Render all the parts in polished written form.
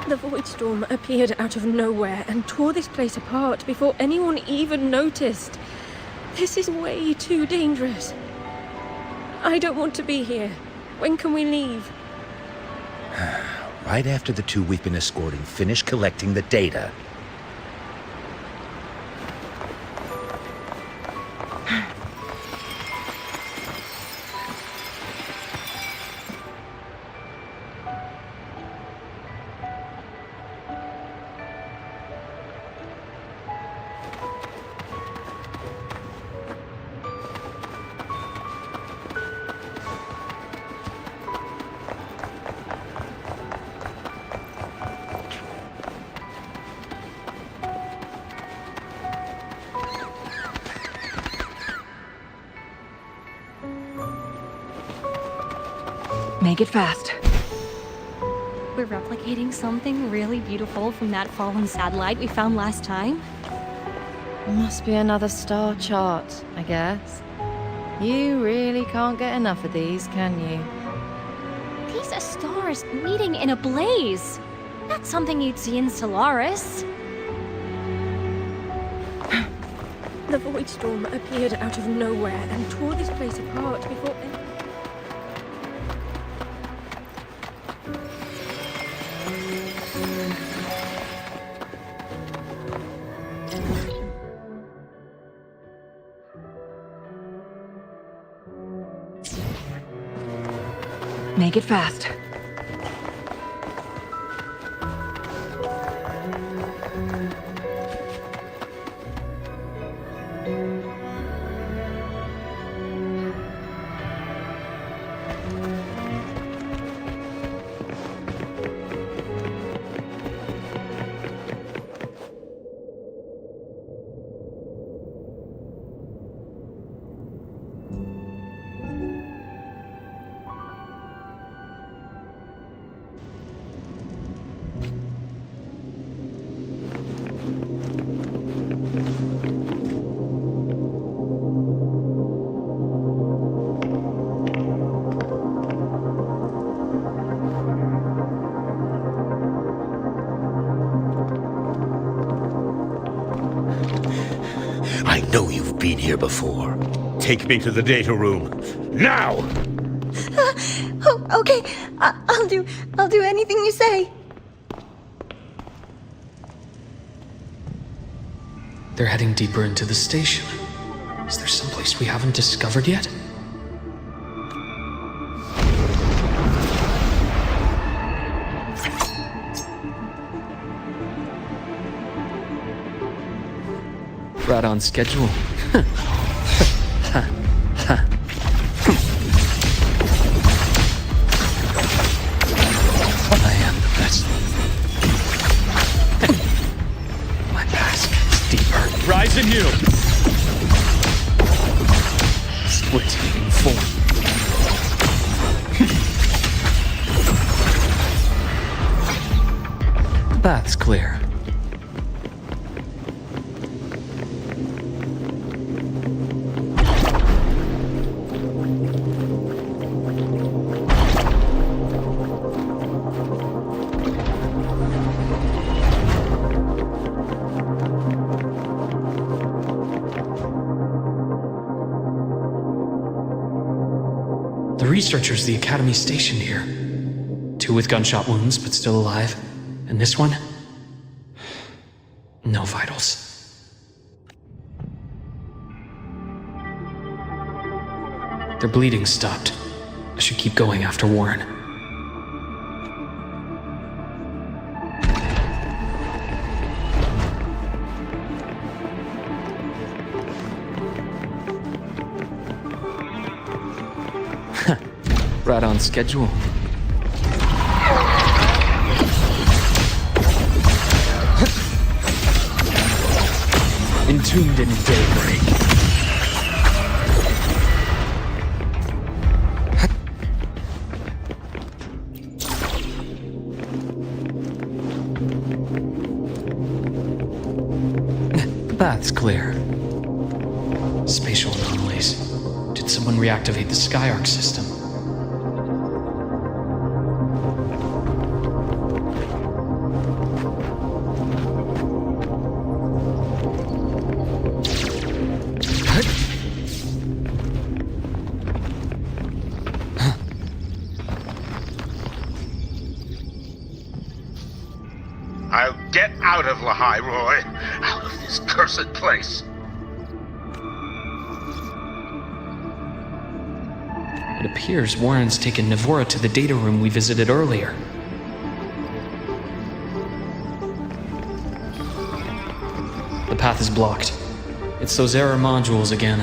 The void storm appeared out of nowhere and tore this place apart before anyone even noticed. This is way too dangerous. I don't want to be here. When can we leave? Right after the two we've been escorting finish collecting the data. Make it fast. We're replicating something really beautiful from that fallen satellite we found last time? Must be another star chart, I guess. You really can't get enough of these, can you? These are stars meeting in a blaze. That's something you'd see in Solaris. The void storm appeared out of nowhere and tore this place apart before... Make it fast. I know you've been here before. Take me to the data room. Now! Oh, okay. I'll do anything you say. They're heading deeper into the station. Is there someplace we haven't discovered yet? Right on schedule. I am the best. My mask is deeper. Rise anew! Split-taking form. The path's clear. The researchers the Academy stationed here. 2 with gunshot wounds, but still alive. And this one? No vitals. Their bleeding stopped. I should keep going after Warren. Right on schedule. Entombed in daybreak. The path's clear. Spatial anomalies. Did someone reactivate the Skyarc system? out of Lahai, Roy. Out of this cursed place. It appears Warren's taken Niворu to the data room we visited earlier. The path is blocked. It's those error modules again.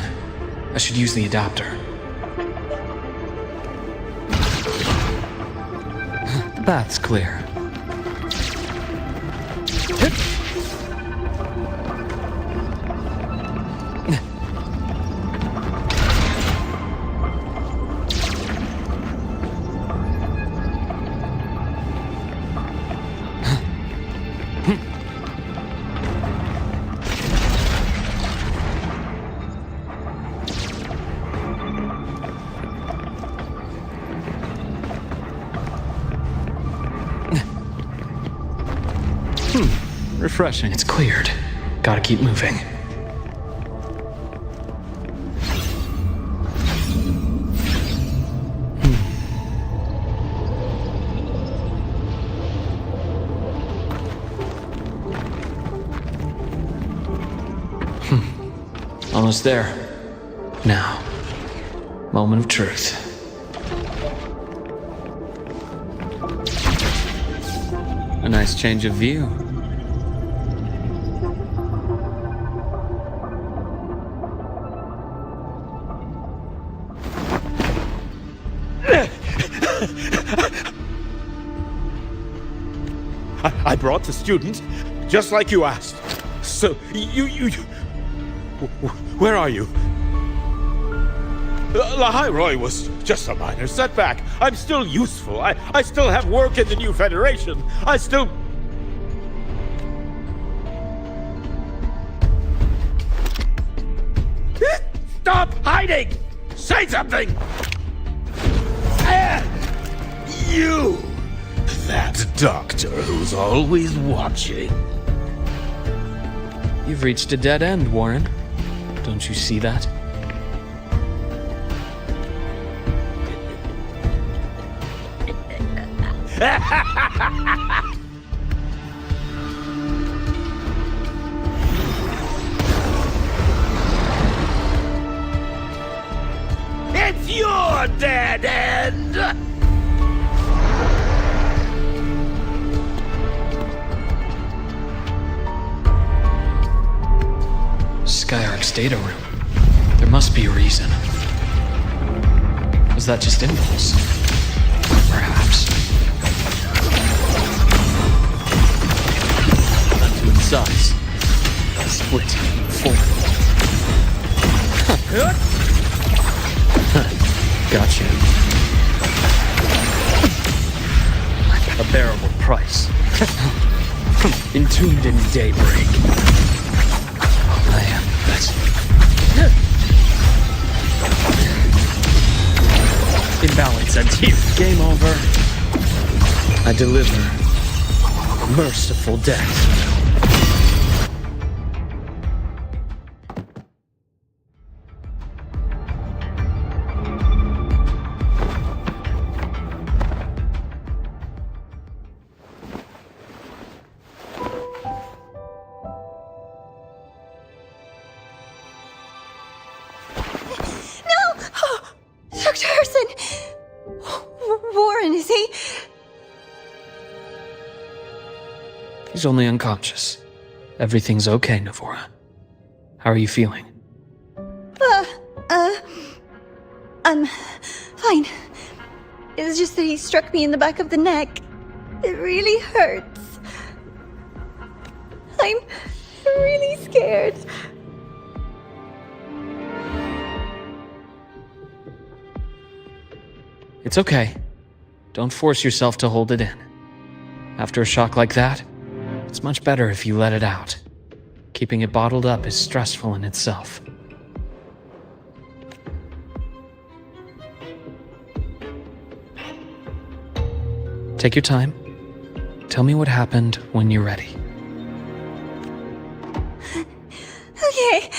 I should use the adapter. The path's clear. Refreshing. It's cleared. Gotta keep moving. Almost there. Now, moment of truth. A nice change of view. I brought the student, just like you asked. So, you... Where are you? Lahai Roy was just a minor setback. I'm still useful. I still have work in the new Federation. I still... Stop hiding! Say something! You! That doctor who's always watching. You've reached a dead end, Warren. Don't you see that? It's your dead end! Skyark's data room. There must be a reason. Was that just impulse? Perhaps. Unto its size. Split. Form. Gotcha. A bearable price. Entombed in daybreak. I am that. Imbalance ends here. Game over. I deliver merciful death. He's only unconscious. Everything's okay, Niворu. How are you feeling? I'm fine. It's just that he struck me in the back of the neck. It really hurts. I'm really scared. It's okay. Don't force yourself to hold it in. After a shock like that, it's much better if you let it out. Keeping it bottled up is stressful in itself. Take your time. Tell me what happened when you're ready. Okay.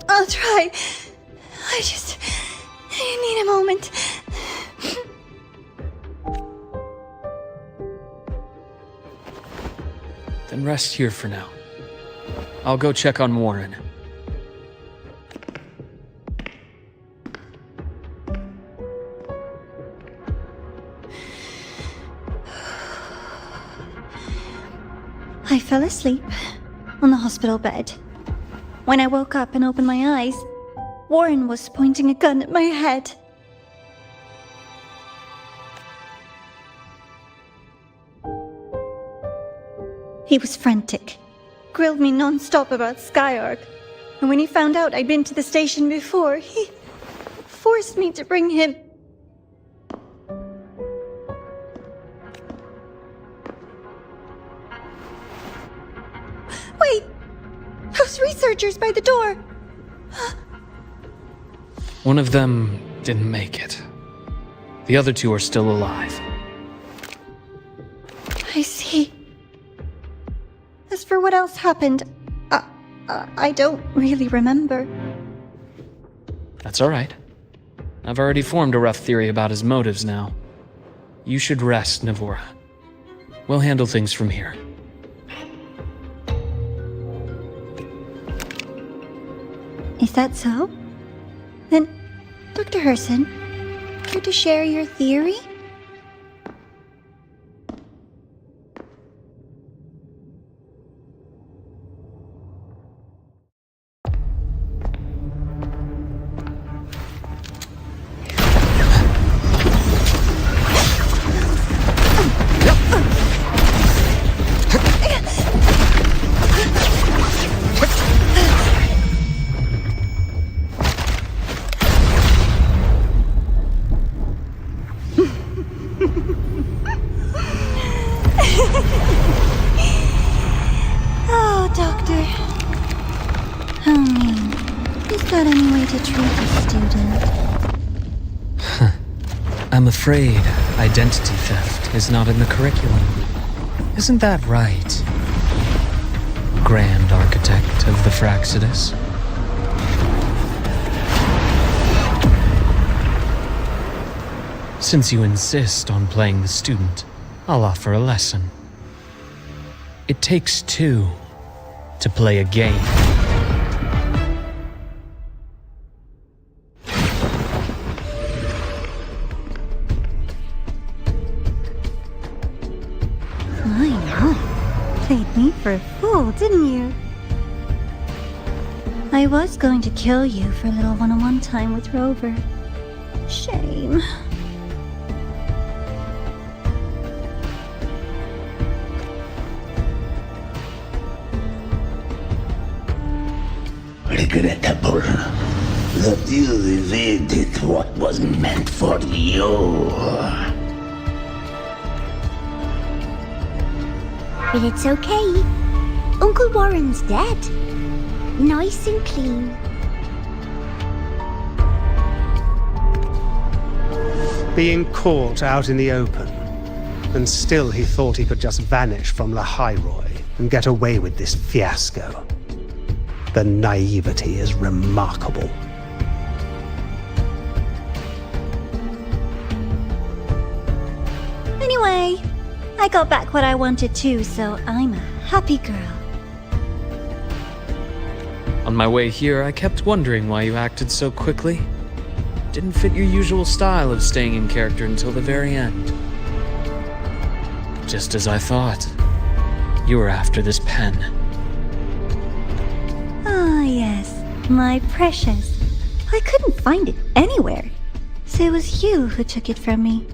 I'll try. I need a moment. Then rest here for now. I'll go check on Warren. I fell asleep on the hospital bed. When I woke up and opened my eyes, Warren was pointing a gun at my head. He was frantic, grilled me non-stop about Skyark, and when he found out I'd been to the station before, he forced me to bring him. Wait! Those researchers by the door! One of them didn't make it. The other two are still alive. I see. As for what else happened, I don't really remember. That's all right. I've already formed a rough theory about his motives now. You should rest, Nivorah. We'll handle things from here. Is that so? Then, Dr. Herson, care to share your theory? Oh, Doctor. How mean. Is that any way to treat a student? I'm afraid identity theft is not in the curriculum. Isn't that right, Grand Architect of the Fraxidus? Since you insist on playing the student, I'll offer a lesson. It takes two to play a game. I know. Played me for a fool, didn't you? I was going to kill you for a little one-on-one time with Rover. Shame. Regrettable that you evaded what was meant for you. But it's okay. Uncle Warren's dead. Nice and clean. Being caught out in the open, and still he thought he could just vanish from Lahairoi and get away with this fiasco. The naivety is remarkable. Anyway, I got back what I wanted too, so I'm a happy girl. On my way here, I kept wondering why you acted so quickly. Didn't fit your usual style of staying in character until the very end. Just as I thought. You were after this pen. Ah, yes, my precious. I couldn't find it anywhere, so it was you who took it from me.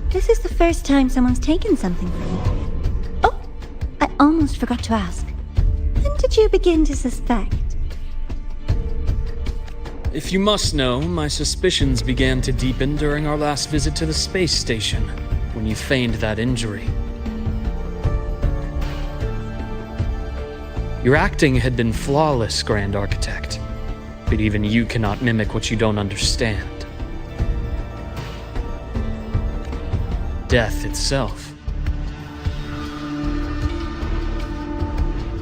This is the first time someone's taken something from me. Oh, I almost forgot to ask. When did you begin to suspect? If you must know, my suspicions began to deepen during our last visit to the space station, when you feigned that injury. Your acting had been flawless, Grand Architect, but even you cannot mimic what you don't understand. Death itself.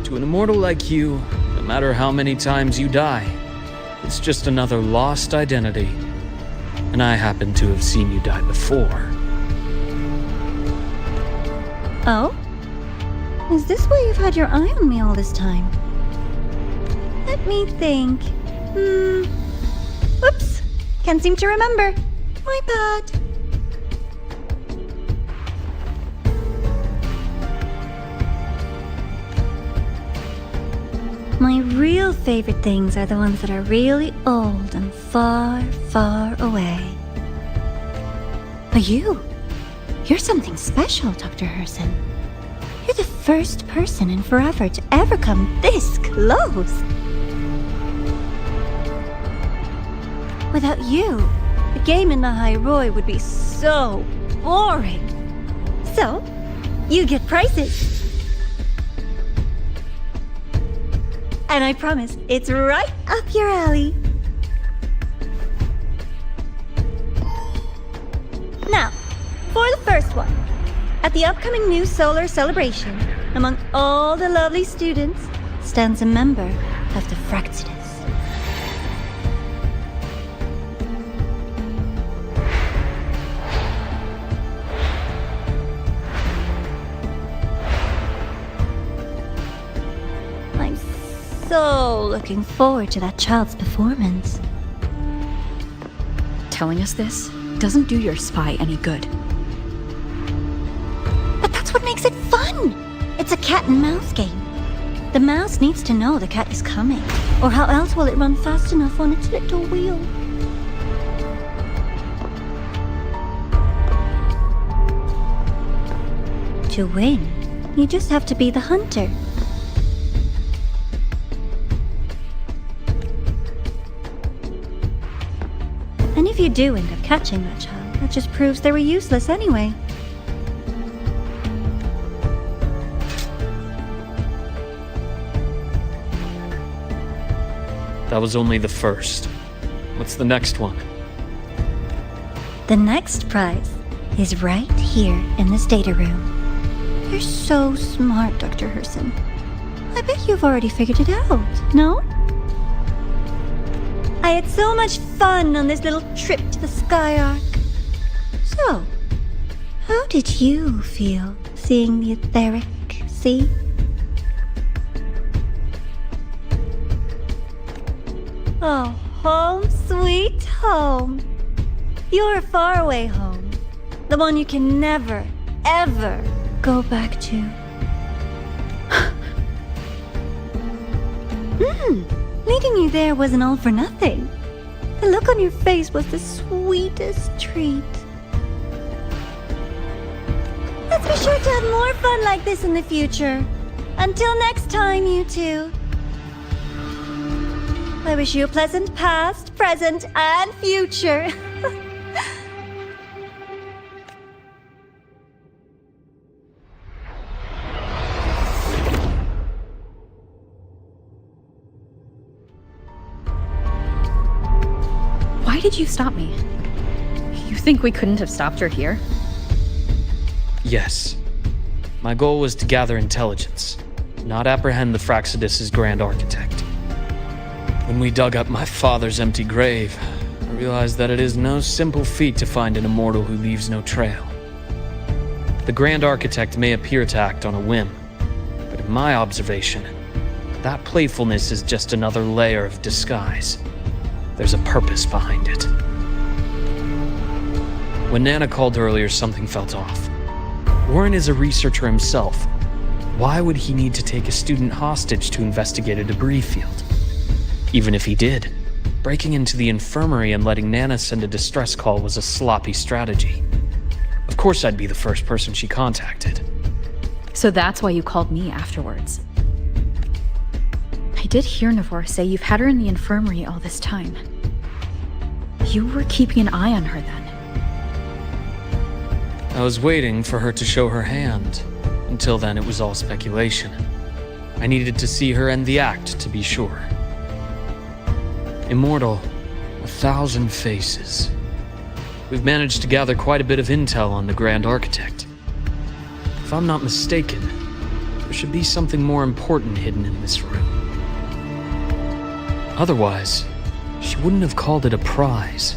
To an immortal like you, no matter how many times you die, it's just another lost identity. And I happen to have seen you die before. Oh? Is this why you've had your eye on me all this time? Let me think. Whoops. Can't seem to remember. My bad. My real favorite things are the ones that are really old and far, far away. But you're something special, Dr. Herson. You're the first person in forever to ever come this close. Without you, the game in the High Roy would be so boring. So, you get prizes. And I promise, it's right up your alley. Now, for the first one. At the upcoming new solar celebration, among all the lovely students, stands a member of the Fraxidus. I'm so looking forward to that child's performance. Telling us this doesn't do your spy any good. But that's what makes it fun! It's a cat and mouse game. The mouse needs to know the cat is coming, or how else will it run fast enough on its little wheel? To win, you just have to be the hunter. And if you do end up catching that child, that just proves they were useless anyway. That was only the first. What's the next one? The next prize is right here in this data room. You're so smart, Dr. Herson. I bet you've already figured it out, no? I had so much fun on this little trip to the Sky Arc. So, how did you feel seeing the etheric sea? Oh, home sweet home. Your faraway home. The one you can never, ever go back to. Leading you there wasn't all for nothing. The look on your face was the sweetest treat. Let's be sure to have more fun like this in the future. Until next time, you two. I wish you a pleasant past, present, and future. Why did you stop me? You think we couldn't have stopped her here? Yes. My goal was to gather intelligence, not apprehend the Fraxidus' grand architect. When we dug up my father's empty grave, I realized that it is no simple feat to find an immortal who leaves no trail. The grand architect may appear to act on a whim, but in my observation, that playfulness is just another layer of disguise. There's a purpose behind it. When Nana called earlier, something felt off. Warren is a researcher himself. Why would he need to take a student hostage to investigate a debris field? Even if he did, breaking into the infirmary and letting Nana send a distress call was a sloppy strategy. Of course I'd be the first person she contacted. So that's why you called me afterwards. I did hear Nivorah say you've had her in the infirmary all this time. You were keeping an eye on her then. I was waiting for her to show her hand. Until then, it was all speculation. I needed to see her end the act to be sure. Immortal, 1,000 faces. We've managed to gather quite a bit of intel on the Grand Architect. If I'm not mistaken, there should be something more important hidden in this room. Otherwise, she wouldn't have called it a prize.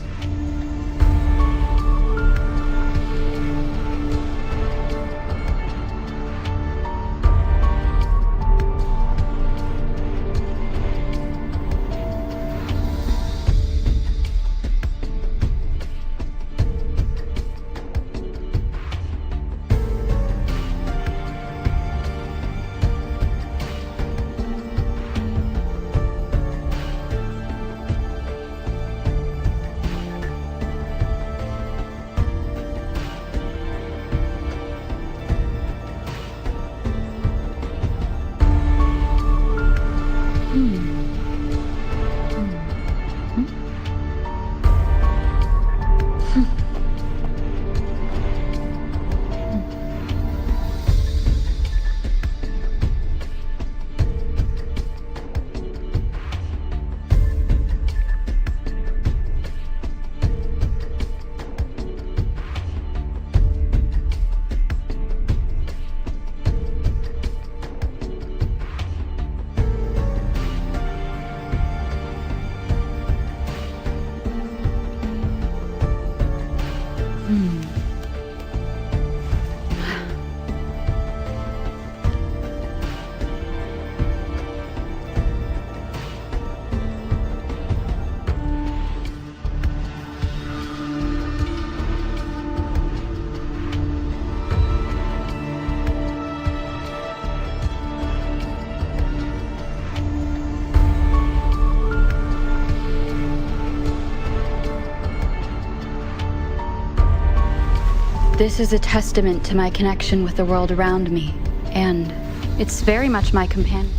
This is a testament to my connection with the world around me, and it's very much my companion.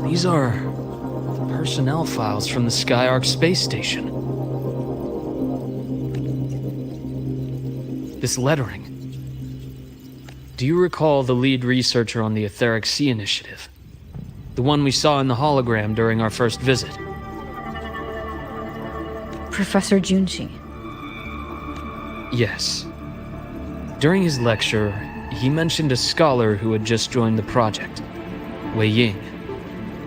These are personnel files from the Skyark space station. This lettering. Do you recall the lead researcher on the Etheric Sea Initiative? The one we saw in the hologram during our first visit? Professor Junshi. Yes. During his lecture, he mentioned a scholar who had just joined the project, Wei Ying,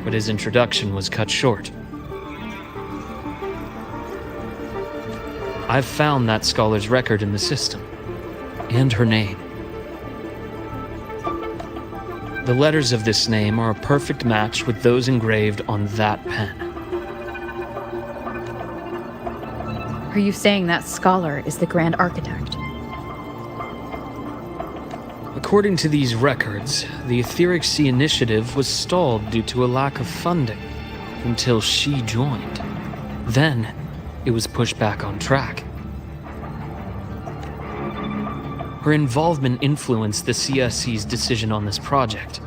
but his introduction was cut short. I've found that scholar's record in the system, and her name. The letters of this name are a perfect match with those engraved on that pen. Are you saying that scholar is the Grand Architect? According to these records, the Etheric Sea Initiative was stalled due to a lack of funding until she joined. Then, it was pushed back on track. Her involvement influenced the CSC's decision on this project.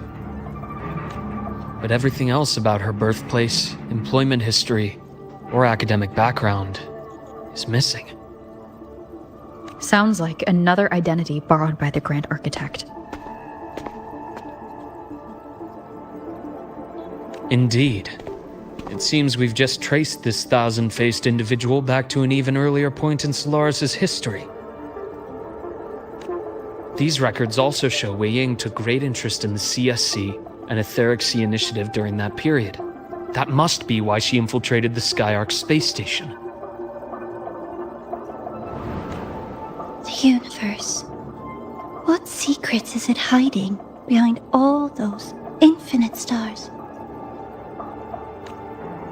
But everything else about her birthplace, employment history, or academic background is missing. Sounds like another identity borrowed by the Grand Architect. Indeed. It seems we've just traced this thousand-faced individual back to an even earlier point in Solaris' history. These records also show Wei Ying took great interest in the CSC and Etheric Sea Initiative during that period. That must be why she infiltrated the Skyark space station. The universe. What secrets is it hiding behind all those infinite stars?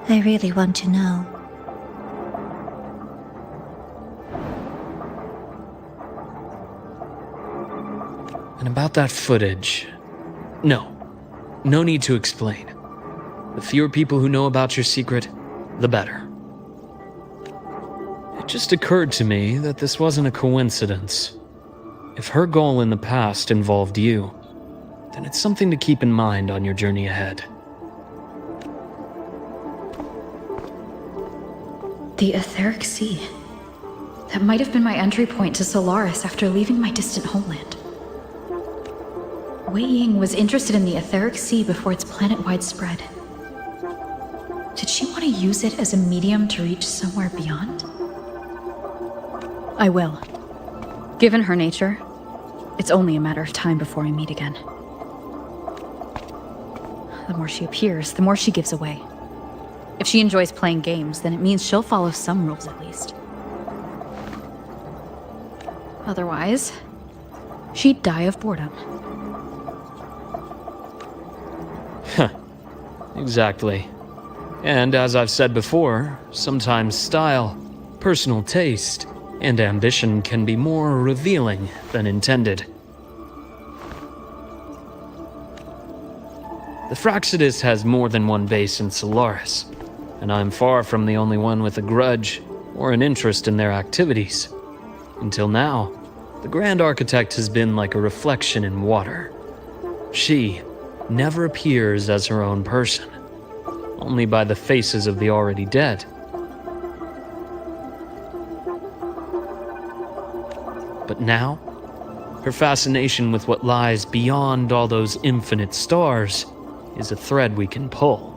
I really want to know. And about that footage... No need to explain. The fewer people who know about your secret, the better. It just occurred to me that this wasn't a coincidence. If her goal in the past involved you, then it's something to keep in mind on your journey ahead. The Etheric Sea. That might have been my entry point to Solaris after leaving my distant homeland. Wei Ying was interested in the Etheric Sea before its planet-wide spread. Did she want to use it as a medium to reach somewhere beyond? I will. Given her nature, it's only a matter of time before we meet again. The more she appears, the more she gives away. If she enjoys playing games, then it means she'll follow some rules at least. Otherwise, she'd die of boredom. Exactly. And as I've said before, sometimes style, personal taste, and ambition can be more revealing than intended. The Fraxidus has more than one base in Solaris, and I'm far from the only one with a grudge or an interest in their activities. Until now, the Grand Architect has been like a reflection in water. She never appears as her own person, only by the faces of the already dead. But now, her fascination with what lies beyond all those infinite stars is a thread we can pull.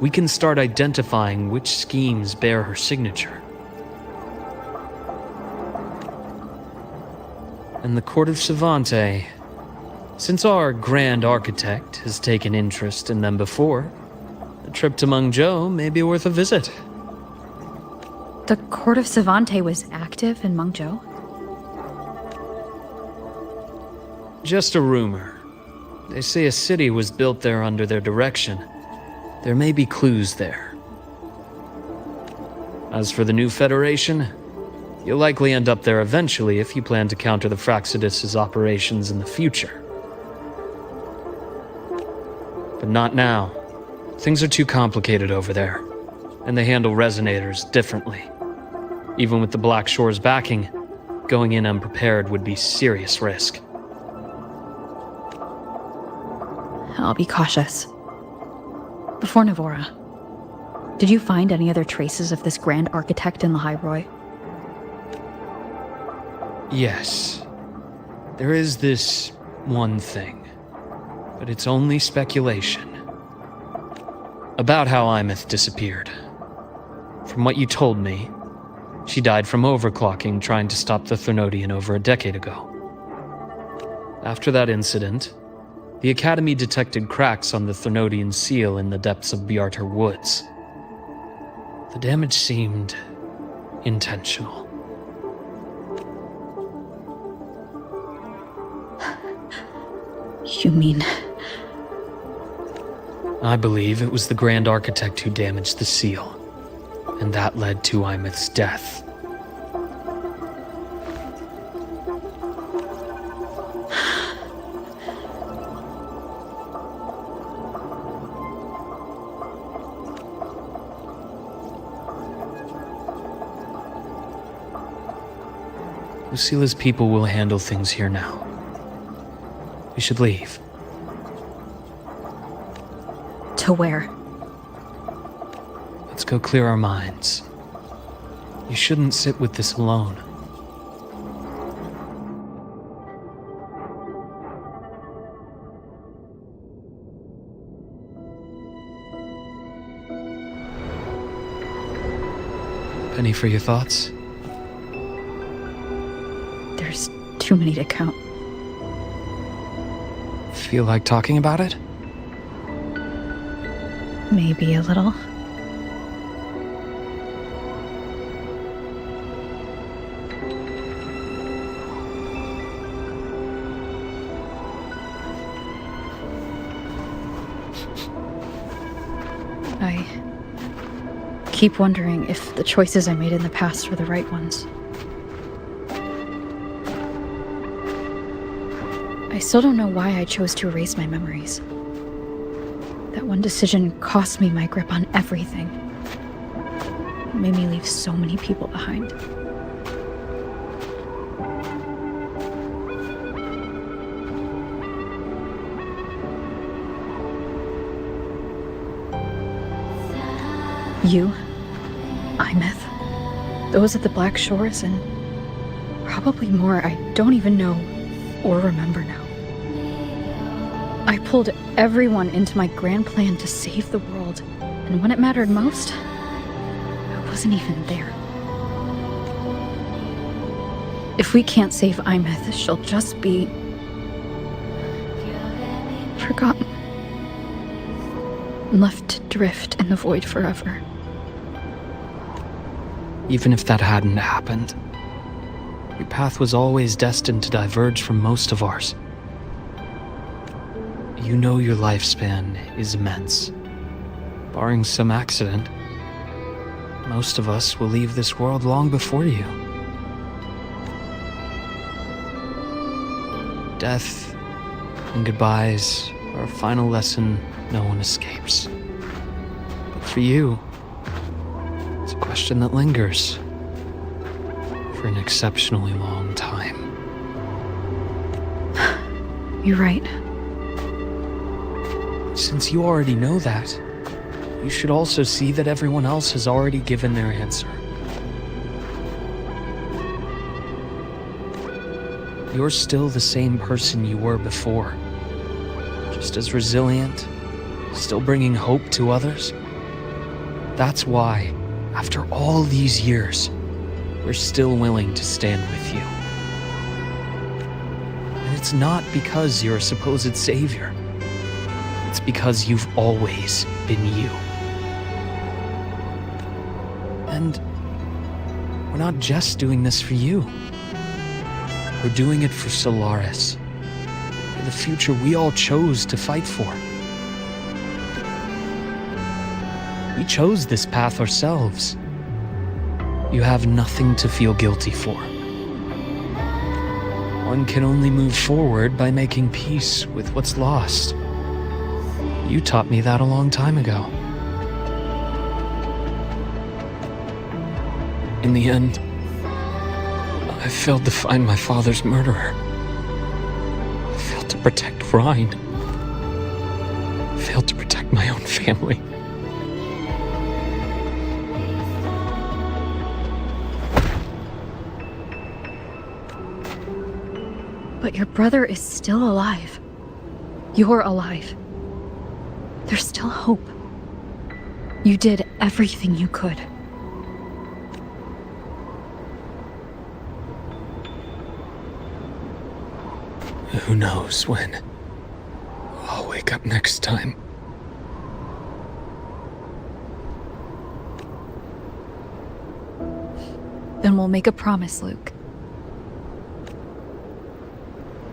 We can start identifying which schemes bear her signature. And the Court of Savante, since our Grand Architect has taken interest in them before, a trip to Mengzhou may be worth a visit. The Court of Savante was active in Mengzhou? Just a rumor. They say a city was built there under their direction. There may be clues there. As for the new Federation, you'll likely end up there eventually if you plan to counter the Fraxidus' operations in the future. But not now. Things are too complicated over there, and they handle resonators differently. Even with the Black Shore's backing, going in unprepared would be serious risk. I'll be cautious. Before Nivorah, did you find any other traces of this Grand Architect in the Highroy? Yes. There is this one thing, but it's only speculation. About how Imeth disappeared. From what you told me, she died from overclocking trying to stop the Threnodian over a decade ago. After that incident, the Academy detected cracks on the Threnodian seal in the depths of Bjartar Woods. The damage seemed intentional. You mean... I believe it was the Grand Architect who damaged the seal, and that led to Imeth's death. Lucila's people will handle things here now. We should leave. To where? Let's go clear our minds. You shouldn't sit with this alone. Penny for your thoughts? There's too many to count. Feel like talking about it? Maybe a little. I keep wondering if the choices I made in the past were the right ones. I still don't know why I chose to erase my memories. That one decision cost me my grip on everything. It made me leave so many people behind. You, Imeth, those at the Black Shores, and probably more I don't even know or remember now. I pulled everyone into my grand plan to save the world, and when it mattered most, I wasn't even there. If we can't save Imeth, she'll just be... forgotten. Left to drift in the void forever. Even if that hadn't happened, your path was always destined to diverge from most of ours. You know your lifespan is immense. Barring some accident, most of us will leave this world long before you. Death and goodbyes are a final lesson no one escapes. But for you, it's a question that lingers for an exceptionally long time. You're right. Since you already know that, you should also see that everyone else has already given their answer. You're still the same person you were before. Just as resilient, still bringing hope to others. That's why, after all these years, we're still willing to stand with you. And it's not because you're a supposed savior. It's because you've always been you. And we're not just doing this for you. We're doing it for Solaris. the future we all chose to fight for. We chose this path ourselves. You have nothing to feel guilty for. One can only move forward by making peace with what's lost. You taught me that a long time ago. In the end, I failed to find my father's murderer. I failed to protect Rhine. I failed to protect my own family. But your brother is still alive. You're alive. There's still hope. You did everything you could. Who knows when I'll wake up next time. Then we'll make a promise, Luke.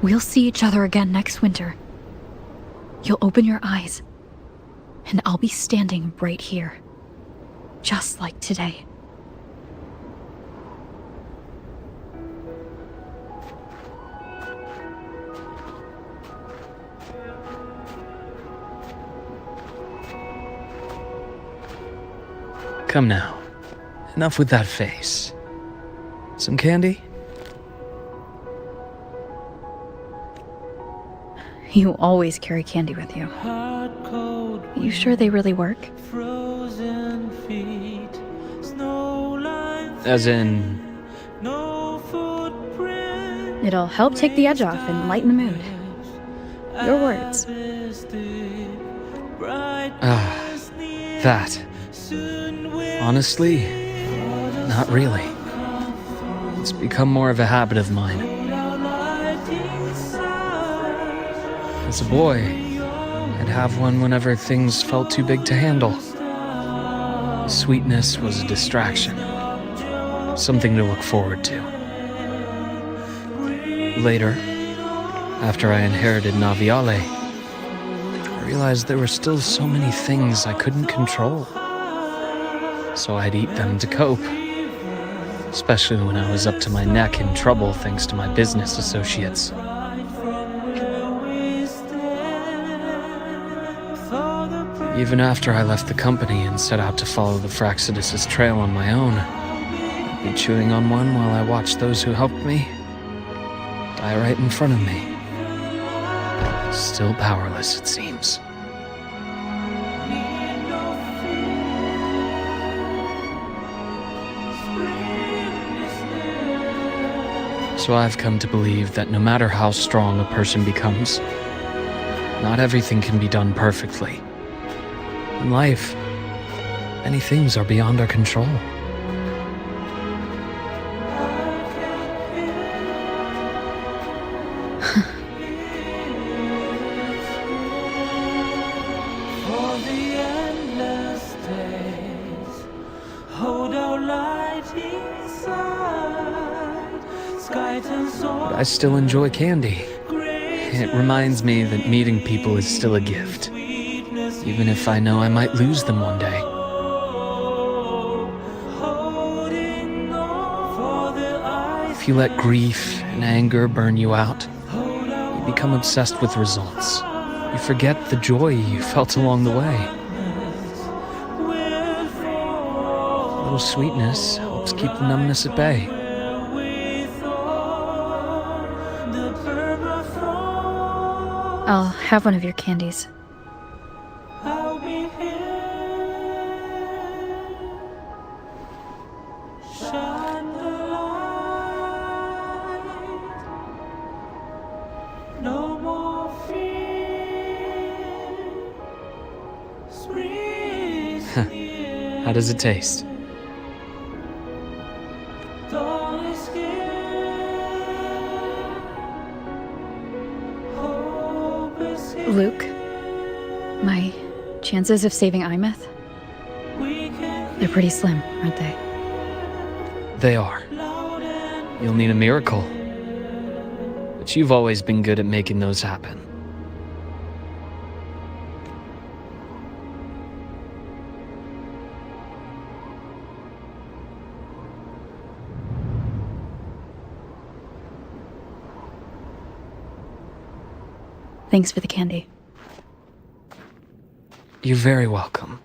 We'll see each other again next winter. You'll open your eyes, and I'll be standing right here. Just like today. Come now. Enough with that face. Some candy? You always carry candy with you. You sure they really work? As in... It'll help take the edge off and lighten the mood. Your words. That. Honestly, not really. It's become more of a habit of mine. As a boy, I'd have one whenever things felt too big to handle. Sweetness was a distraction. Something to look forward to. Later, after I inherited Naviale, I realized there were still so many things I couldn't control. So I'd eat them to cope. Especially when I was up to my neck in trouble thanks to my business associates. Even after I left the company and set out to follow the Fraxidus' trail on my own, I'd be chewing on one while I watched those who helped me die right in front of me. Still powerless, it seems. So I've come to believe that no matter how strong a person becomes, not everything can be done perfectly. In life, many things are beyond our control. But I still enjoy candy. It reminds me that meeting people is still a gift. Even if I know I might lose them one day. If you let grief and anger burn you out, you become obsessed with results. You forget the joy you felt along the way. A little sweetness helps keep the numbness at bay. I'll have one of your candies. How does it taste? Luke, my chances of saving Imeth? They're pretty slim, aren't they? They are. You'll need a miracle. But you've always been good at making those happen. Thanks for the candy. You're very welcome.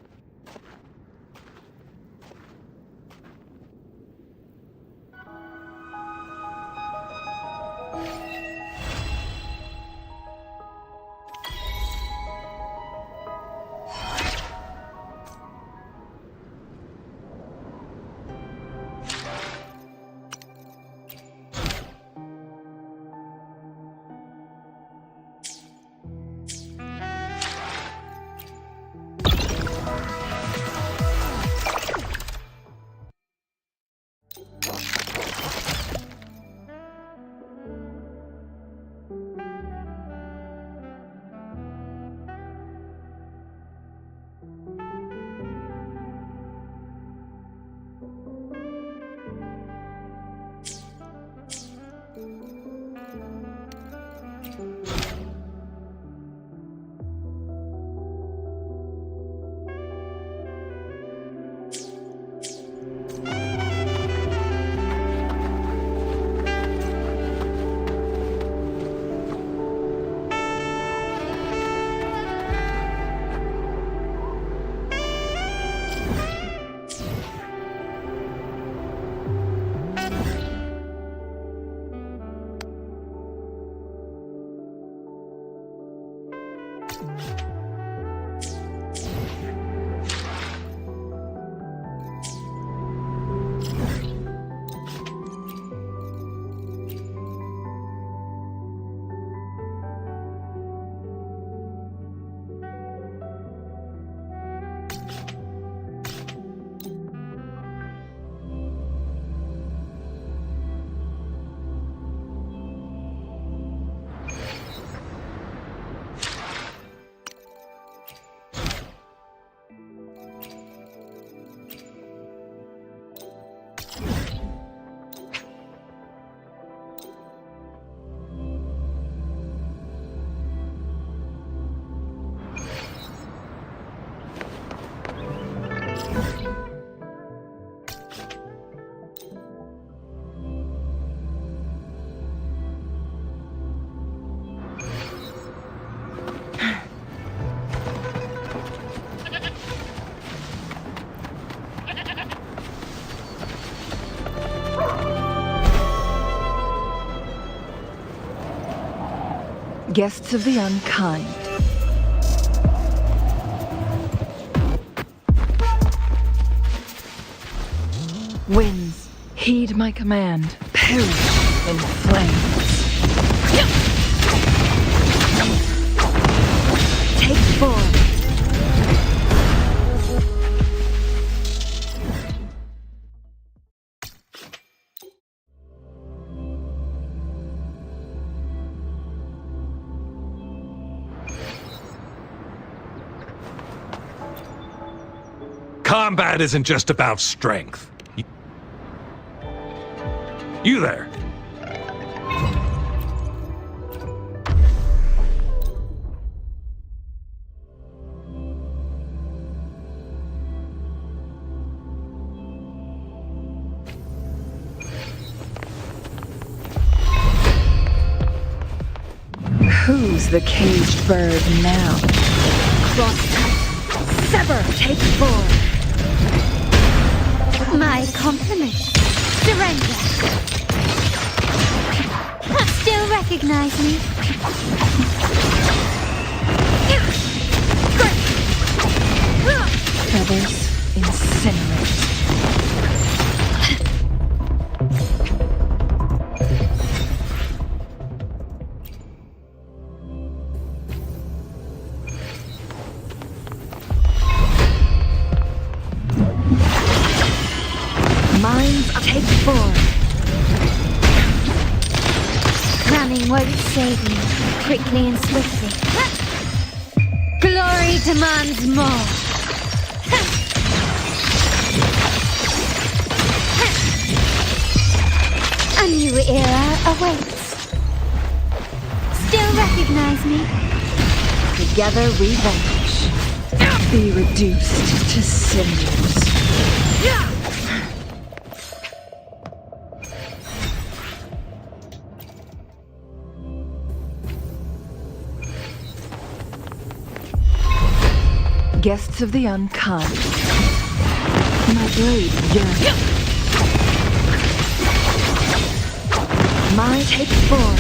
Guests of the unkind. Winds, heed my command. Perish in flames. Take form. Combat isn't just about strength. You there. Who's the caged bird now? Cross tight. Sever, take form. My compliments. Surrender. Still recognize me? Feathers incinerate. Minds take form. Cramming won't save me, quickly and swiftly. Glory demands more. A new era awaits. Still recognize me? Together we vanish. Be reduced to cinders. Guests of the unkind. My blade yearns. My take form.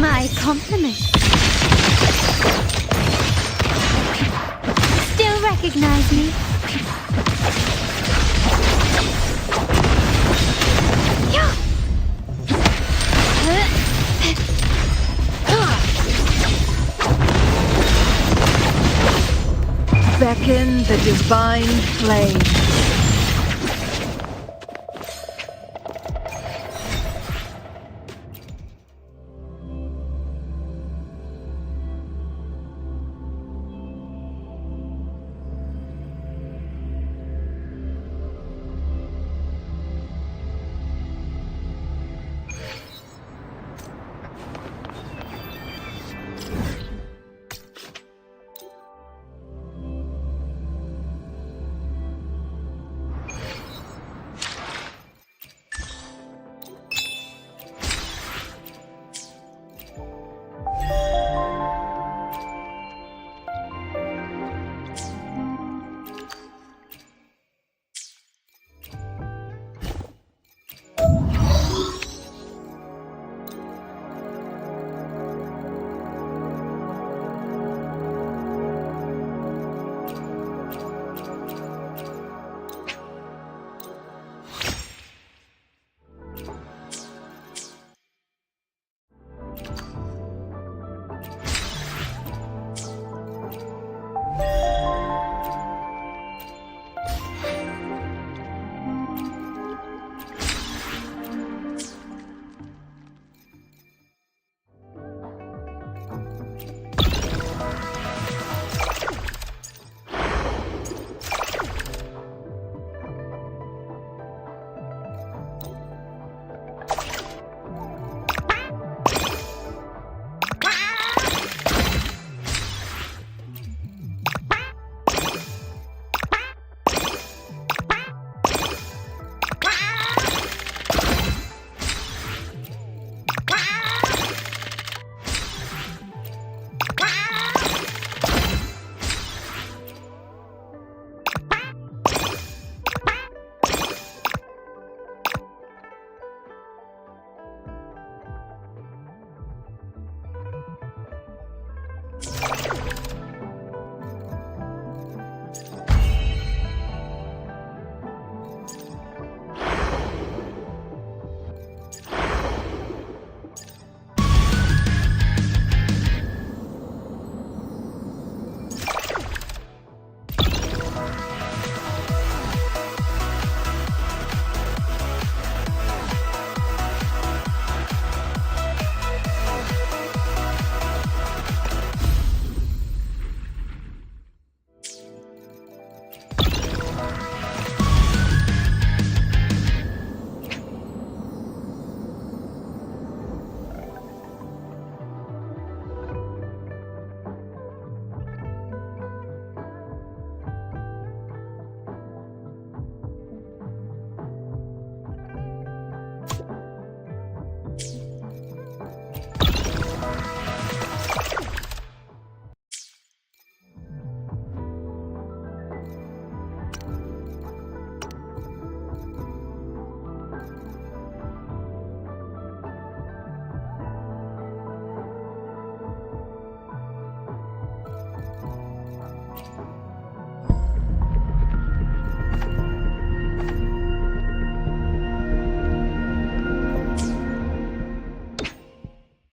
My compliments. Still recognize me? Beckon the divine flame.